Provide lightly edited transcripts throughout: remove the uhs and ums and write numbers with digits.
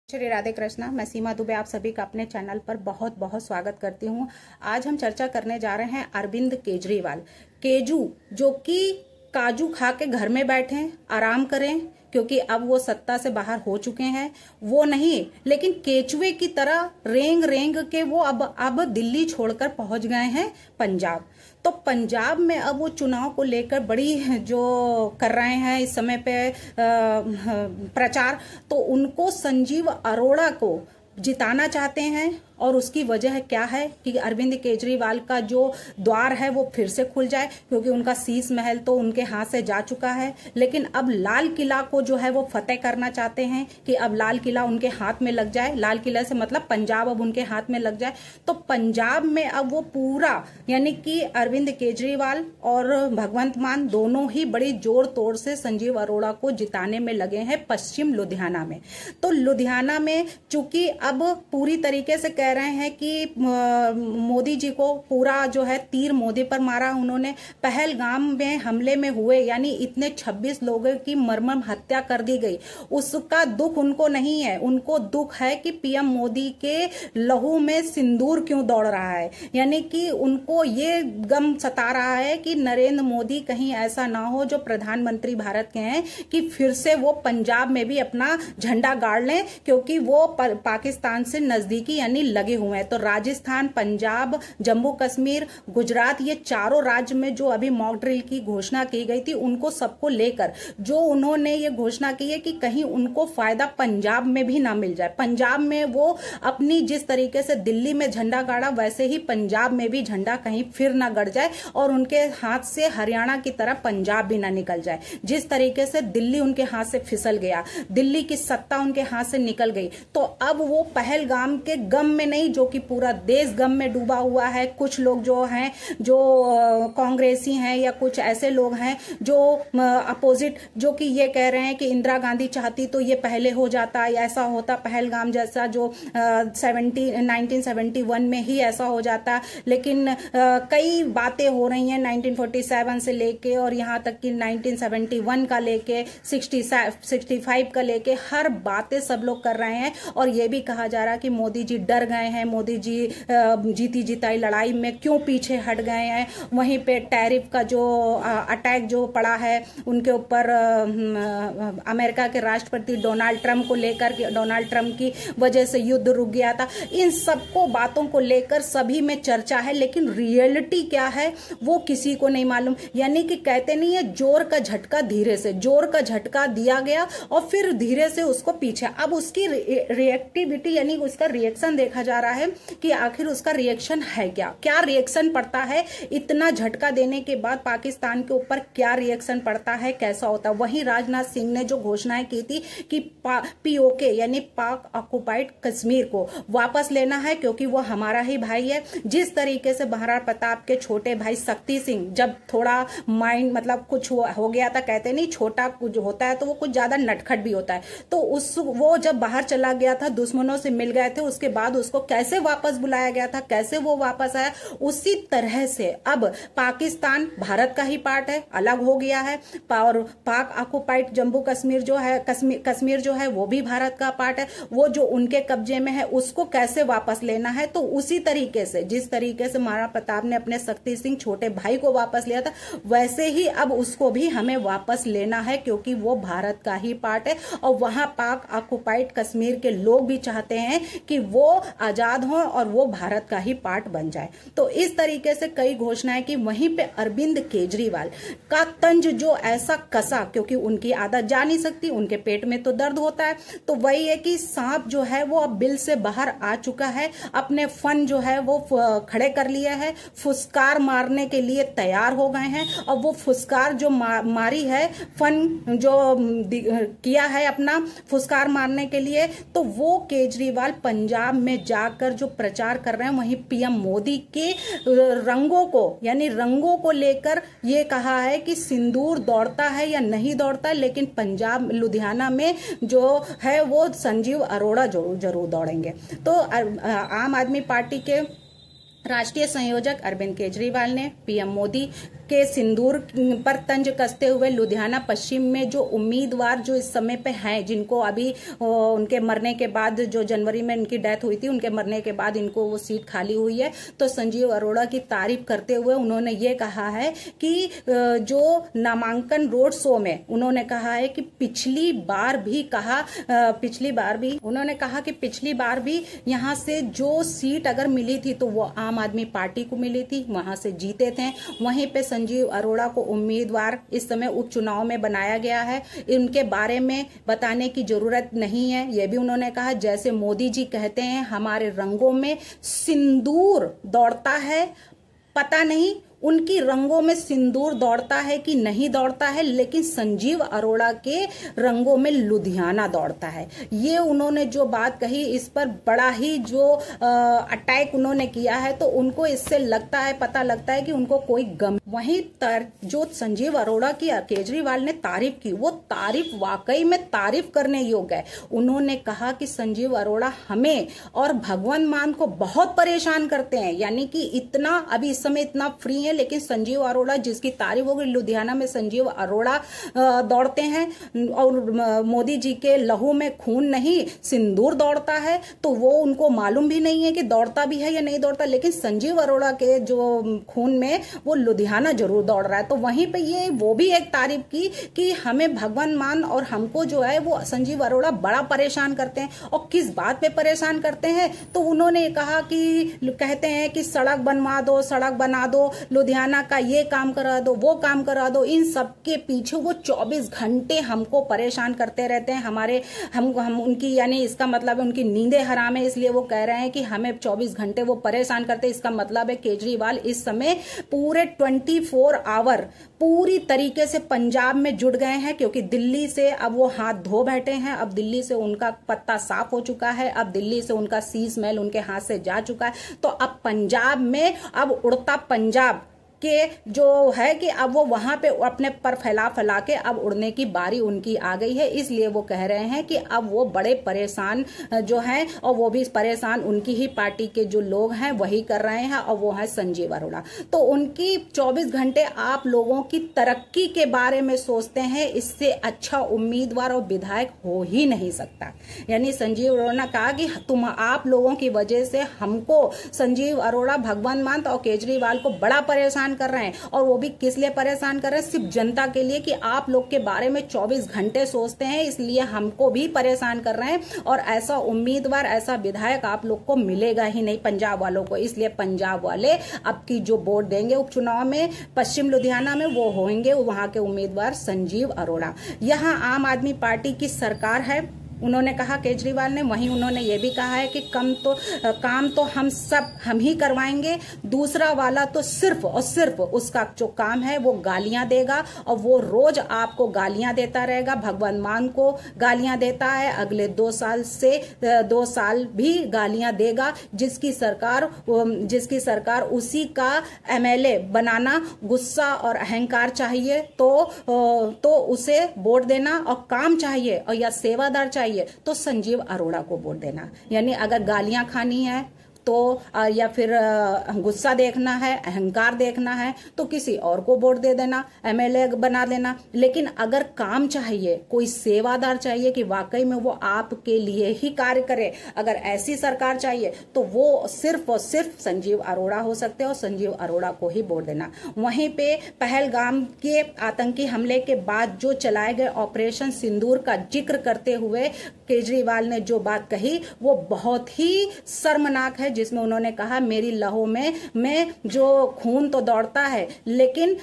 श्री राधे कृष्णा। मैं सीमा दुबे आप सभी का अपने चैनल पर बहुत बहुत स्वागत करती हूँ। आज हम चर्चा करने जा रहे हैं अरविंद केजरीवाल। केजू जो कि काजू खा के घर में बैठे आराम करें, क्योंकि अब वो सत्ता से बाहर हो चुके हैं। वो नहीं, लेकिन केचुए की तरह रेंग रेंग के वो अब दिल्ली छोड़कर पहुंच गए हैं पंजाब। तो पंजाब में अब वो चुनाव को लेकर बड़ी जो कर रहे हैं इस समय पे प्रचार, तो उनको संजीव अरोड़ा को जिताना चाहते हैं। और उसकी वजह क्या है कि अरविंद केजरीवाल का जो द्वार है वो फिर से खुल जाए, क्योंकि उनका शीश महल तो उनके हाथ से जा चुका है। लेकिन अब लाल किला को जो है वो फतेह करना चाहते हैं कि अब लाल किला उनके हाथ में लग जाए। लाल किला से मतलब पंजाब अब उनके हाथ में लग जाए। तो पंजाब में अब वो पूरा, यानी कि अरविंद केजरीवाल और भगवंत मान दोनों ही बड़ी जोर तोड़ से संजीव अरोड़ा को जिताने में लगे हैं पश्चिम लुधियाना में। तो लुधियाना में चूंकि अब पूरी तरीके से कह रहे हैं कि मोदी जी को पूरा जो है तीर मोदी पर मारा उन्होंने। पहलगाम में हमले में हुए यानी इतने 26 लोगों की मर्मम हत्या कर दी गई, उसका दुख उनको नहीं है। उनको दुख है कि पीएम मोदी के लहू में सिंदूर क्यों दौड़ रहा है। यानी कि उनको ये गम सता रहा है कि नरेंद्र मोदी कहीं ऐसा ना हो जो प्रधानमंत्री भारत के हैं कि फिर से वो पंजाब में भी अपना झंडा गाड़ लें, क्योंकि वो पाकिस्तान से नजदीकी यानी लगे हुए हैं। तो राजस्थान, पंजाब, जम्मू कश्मीर, गुजरात, ये चारों राज्य में जो अभी मॉक ड्रिल की घोषणा की गई थी, उनको सबको लेकर जो उन्होंने ये घोषणा की है कि कहीं उनको फायदा पंजाब में भी ना मिल जाए। पंजाब में वो अपनी जिस तरीके से दिल्ली में झंडा गाड़ा, वैसे ही पंजाब में भी झंडा कहीं फिर ना गड़ जाए और उनके हाथ से हरियाणा की तरह पंजाब भी ना निकल जाए। जिस तरीके से दिल्ली उनके हाथ से फिसल गया, दिल्ली की सत्ता उनके हाथ से निकल गई, तो अब वो पहलगाम के गम में नहीं, जो कि पूरा देश गम में डूबा हुआ है। कुछ लोग जो हैं, जो कांग्रेसी हैं या कुछ ऐसे लोग हैं जो अपोजिट, जो कि ये कह रहे हैं कि इंदिरा गांधी चाहती तो ये पहले हो जाता, ऐसा होता पहलगाम जैसा जो 1971 में ही ऐसा हो जाता। लेकिन कई बातें हो रही हैं 1947 से लेके और यहाँ तक कि 1971 का लेके 65 का लेके, हर बातें सब लोग कर रहे हैं। और ये भी कहा जा रहा है कि मोदी जी डर गए हैं, मोदी जी जीती जिताई लड़ाई में क्यों पीछे हट गए हैं। वहीं पे टैरिफ का जो अटैक जो पड़ा है उनके ऊपर, अमेरिका के राष्ट्रपति डोनाल्ड ट्रंप को लेकर के, डोनाल्ड ट्रंप की वजह से युद्ध रुक गया था। इन सबको बातों को लेकर सभी में चर्चा है, लेकिन रियलिटी क्या है वो किसी को नहीं मालूम। यानी कि कहते नहीं है, जोर का झटका धीरे से, जोर का झटका दिया गया और फिर धीरे से उसको पीछे। अब उसकी रिएक्टिविटी यानी उसका रिएक्शन देखा जा रहा है कि आखिर उसका रिएक्शन है क्या रिएक्शन पड़ता है। इतना झटका देने के बाद पाकिस्तान के ऊपर क्या रिएक्शन पड़ता है, कैसा होता है। वहीं राजनाथ सिंह ने जो घोषणाएं की थी कि पीओके यानी पाक ऑक्युपाइड कश्मीर को वापस लेना है, क्योंकि वो हमारा ही भाई है। जिस तरीके से महाराणा प्रताप के छोटे भाई शक्ति सिंह जब थोड़ा माइंड मतलब कुछ हो गया था, कहते नहीं छोटा कुछ होता है तो वो कुछ ज्यादा नटखट भी होता है, तो वो जब बाहर चला गया था, दुश्मनों से मिल गए थे, उसके बाद उसको कैसे वापस बुलाया गया था, कैसे वो वापस आया, उसी तरह से अब पाकिस्तान भारत का ही पार्ट है, अलग हो गया है। और पाक ऑक्युपाइड जम्मू कश्मीर जो है, कश्मीर जो है वो भी भारत का पार्ट है। वो जो उनके कब्जे में है उसको कैसे वापस लेना है। तो उसी तरीके से, जिस तरीके से महाराणा प्रताप ने अपने शक्ति सिंह छोटे भाई को वापस लिया था, वैसे ही अब उसको भी हमें वापस लेना है, क्योंकि वो भारत का ही पार्ट है। और वहां पाक ऑक्युपाइड कश्मीर के लोग भी चाहते हैं कि वो आजाद हो और वो भारत का ही पार्ट बन जाए। तो इस तरीके से कई घोषणाएं की। वहीं पे अरविंद केजरीवाल का तंज जो ऐसा कसा, क्योंकि उनकी आदत जा नहीं सकती, उनके पेट में तो दर्द होता है। तो वही है कि सांप जो है वो अब बिल से बाहर आ चुका है, अपने फन जो है वो खड़े कर लिया है, फुसकार मारने के लिए तैयार हो गए हैं। और वो फुसकार जो मारी है, फन जो किया है अपना फुसकार मारने के लिए, तो वो केजरीवाल पंजाब में जाकर जो प्रचार कर रहे हैं, वहीं पीएम मोदी के रंगों को यानी रंगों को लेकर ये कहा है कि सिंदूर दौड़ता है या नहीं दौड़ता, लेकिन पंजाब लुधियाना में जो है वो संजीव अरोड़ा जरूर दौड़ेंगे। तो आम आदमी पार्टी के राष्ट्रीय संयोजक अरविंद केजरीवाल ने पीएम मोदी के सिंदूर पर तंज कसते हुए लुधियाना पश्चिम में जो उम्मीदवार जो इस समय पे हैं, जिनको अभी उनके मरने के बाद, जो जनवरी में उनकी डेथ हुई थी, उनके मरने के बाद इनको वो सीट खाली हुई है, तो संजीव अरोड़ा की तारीफ करते हुए उन्होंने ये कहा है कि जो नामांकन रोड शो में उन्होंने कहा है कि पिछली बार भी यहाँ से जो सीट अगर मिली थी तो वो आम आदमी पार्टी को मिली थी, वहां से जीते थे। वहीं पे संजीव अरोड़ा को उम्मीदवार इस समय उपचुनाव में बनाया गया है, इनके बारे में बताने की जरूरत नहीं है, ये भी उन्होंने कहा। जैसे मोदी जी कहते हैं हमारे रंगों में सिंदूर दौड़ता है, पता नहीं उनकी रंगों में सिंदूर दौड़ता है कि नहीं दौड़ता है, लेकिन संजीव अरोड़ा के रंगों में लुधियाना दौड़ता है। ये उन्होंने जो बात कही, इस पर बड़ा ही जो अटैक उन्होंने किया है, तो उनको इससे पता लगता है कि उनको कोई गम। वहीं जो संजीव अरोड़ा की केजरीवाल ने तारीफ की, वो तारीफ वाकई में तारीफ करने योग्य है। उन्होंने कहा कि संजीव अरोड़ा हमें और भगवंत मान को बहुत परेशान करते हैं, यानी कि इतना अभी इस समय इतना फ्री है, लेकिन संजीव अरोड़ा जिसकी तारीफ होगी, लुधियाना में संजीव अरोड़ा दौड़ते हैं और मोदी जी के लहू में खून नहीं सिंदूर दौड़ता है, तो वो उनको मालूम भी नहीं है कि दौड़ता भी है या नहीं दौड़ता, लेकिन संजीव अरोड़ा के जो खून में वो लुधियाना जरूर दौड़ रहा है। तो वहीं पे वो भी एक तारीफ की कि हमें भगवान मान और हमको जो है वो संजीव अरोड़ा बड़ा परेशान करते हैं। और किस बात पे परेशान करते हैं, तो उन्होंने कहा कि कहते हैं कि सड़क बनवा दो, सड़क बना दो, लुधियाना का ये काम करा दो, वो काम करा दो। इन सब के पीछे वो 24 घंटे हमको परेशान करते रहते हैं। हम उनकी, यानी इसका मतलब है उनकी नींदें हराम है, इसलिए वो कह रहे हैं कि हमें 24 घंटे वो परेशान करते हैं। इसका मतलब है केजरीवाल इस समय पूरे 24 आवर पूरी तरीके से पंजाब में जुट गए हैं, क्योंकि दिल्ली से अब वो हाथ धो बैठे हैं। अब दिल्ली से उनका पत्ता साफ हो चुका है, अब दिल्ली से उनका शीश महल उनके हाथ से जा चुका है। तो अब पंजाब में, अब उड़ता पंजाब के जो है कि अब वो वहां पे अपने पर फैला के अब उड़ने की बारी उनकी आ गई है। इसलिए वो कह रहे हैं कि अब वो बड़े परेशान जो हैं, और वो भी परेशान उनकी ही पार्टी के जो लोग हैं वही कर रहे हैं, और वो है संजीव अरोड़ा। तो उनकी 24 घंटे आप लोगों की तरक्की के बारे में सोचते हैं, इससे अच्छा उम्मीदवार और विधायक हो ही नहीं सकता। यानी संजीव अरोड़ा ने कहा कि आप लोगों की वजह से हमको संजीव अरोड़ा, भगवंत मान और केजरीवाल को बड़ा परेशान कर रहे हैं। और वो भी किस लिए परेशान कर रहे हैं? सिर्फ जनता के लिए, कि आप लोग के बारे में 24 घंटे सोचते हैं, इसलिए हमको भी परेशान कर रहे हैं। और ऐसा उम्मीदवार, ऐसा विधायक आप लोग को मिलेगा ही नहीं, पंजाब वालों को। इसलिए पंजाब वाले अब की जो वोट देंगे उपचुनाव में पश्चिम लुधियाना में, वो होंगे वहां के उम्मीदवार संजीव अरोड़ा। यहाँ आम आदमी पार्टी की सरकार है, उन्होंने कहा केजरीवाल ने। वहीं उन्होंने ये भी कहा है कि काम तो हम ही करवाएंगे, दूसरा वाला तो सिर्फ और सिर्फ उसका जो काम है वो गालियां देगा, और वो रोज आपको गालियां देता रहेगा। भगवंत मान को गालियां देता है, अगले 2 साल भी गालियां देगा। जिसकी सरकार उसी का MLA बनाना, गुस्सा और अहंकार चाहिए तो उसे वोट देना, और काम चाहिए और या सेवादार चाहिए तो संजीव अरोड़ा को वोट देना। यानी अगर गालियां खानी है तो या फिर गुस्सा देखना है, अहंकार देखना है, तो किसी और को वोट दे देना, MLA बना देना। लेकिन अगर काम चाहिए, कोई सेवादार चाहिए कि वाकई में वो आपके लिए ही कार्य करे, अगर ऐसी सरकार चाहिए तो वो सिर्फ और सिर्फ संजीव अरोड़ा हो सकते हैं, और संजीव अरोड़ा को ही वोट देना। वहीं पे पहलगाम के आतंकी हमले के बाद जो चलाए गए ऑपरेशन सिंदूर का जिक्र करते हुए केजरीवाल ने जो बात कही वो बहुत ही शर्मनाक है, जिसमें उन्होंने कहा मेरी लहू में जो खून तो दौड़ता है, लेकिन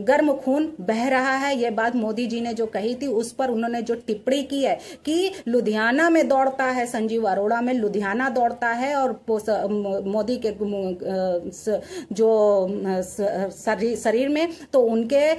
गर्म खून बह रहा है। ये बात मोदी जी ने जो कही थी, उस पर उन्होंने जो टिप्पणी की है कि लुधियाना में दौड़ता है, संजीव अरोड़ा में लुधियाना दौड़ता है, और मोदी के जो शरीर में, तो उनके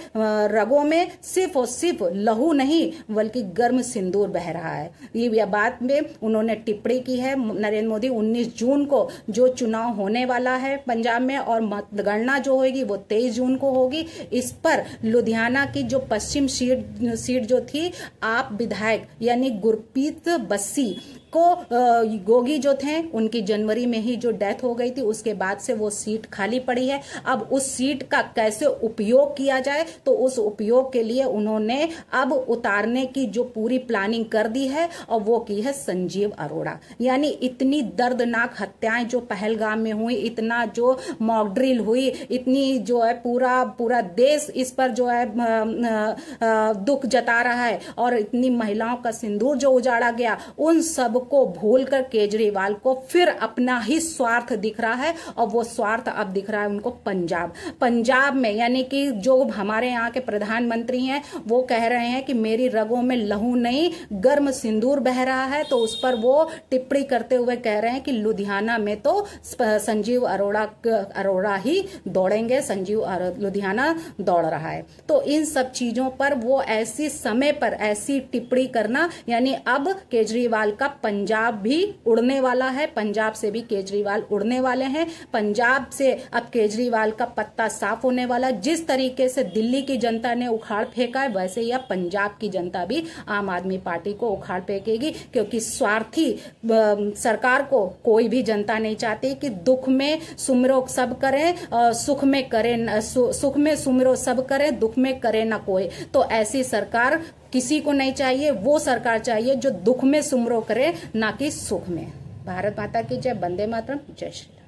रगों में सिर्फ और सिर्फ लहू नहीं बल्कि गर्म सिंदूर बह रहा है। ये बात में उन्होंने टिप्पणी की है। नरेंद्र मोदी 19 जून को जो चुनाव होने वाला है पंजाब में, और मतगणना जो होगी वो 23 जून को होगी। इस पर लुधियाना की जो पश्चिम सीट जो थी, आप विधायक यानी गुरप्रीत बस्सी गोगी जो थे उनकी जनवरी में ही जो डेथ हो गई थी, उसके बाद से वो सीट खाली पड़ी है। अब उस सीट का कैसे उपयोग किया जाए, तो उस उपयोग के लिए उन्होंने अब उतारने की जो पूरी प्लानिंग कर दी है और वो की है संजीव अरोड़ा। यानी इतनी दर्दनाक हत्याएं जो पहलगाम में हुई, इतना जो मॉक ड्रिल हुई, इतनी जो है पूरा देश इस पर जो है दुख जता रहा है, और इतनी महिलाओं का सिंदूर जो उजाड़ा गया, उन सब को भूलकर केजरीवाल को फिर अपना ही स्वार्थ दिख रहा है। और वो स्वार्थ अब दिख रहा है उनको पंजाब में। यानी कि जो हमारे यहाँ के प्रधानमंत्री हैं वो कह रहे हैं कि मेरी रगों में लहू नहीं, गर्म सिंदूर बह रहा है। तो उस पर वो टिप्पणी करते हुए कह रहे हैं कि लुधियाना में तो संजीव अरोड़ा ही दौड़ेंगे, लुधियाना दौड़ रहा है। तो इन सब चीजों पर वो ऐसी समय पर ऐसी टिप्पणी करना, यानी अब केजरीवाल का पंजाब भी उड़ने वाला है, पंजाब से भी केजरीवाल उड़ने वाले हैं। पंजाब से अब केजरीवाल का पत्ता साफ होने वाला। जिस तरीके से दिल्ली की जनता ने उखाड़ फेंका है, वैसे ही अब पंजाब की जनता भी आम आदमी पार्टी को उखाड़ फेंकेगी, क्योंकि स्वार्थी सरकार को कोई भी जनता नहीं चाहती कि दुख में सुमिरो सब करें, सुख में सुमिरो सब करें, दुख में करे ना कोई। तो ऐसी सरकार किसी को नहीं चाहिए। वो सरकार चाहिए जो दुख में सुमिरो करे, ना कि सुख में। भारत माता की जय। वंदे मातरम। जय श्री।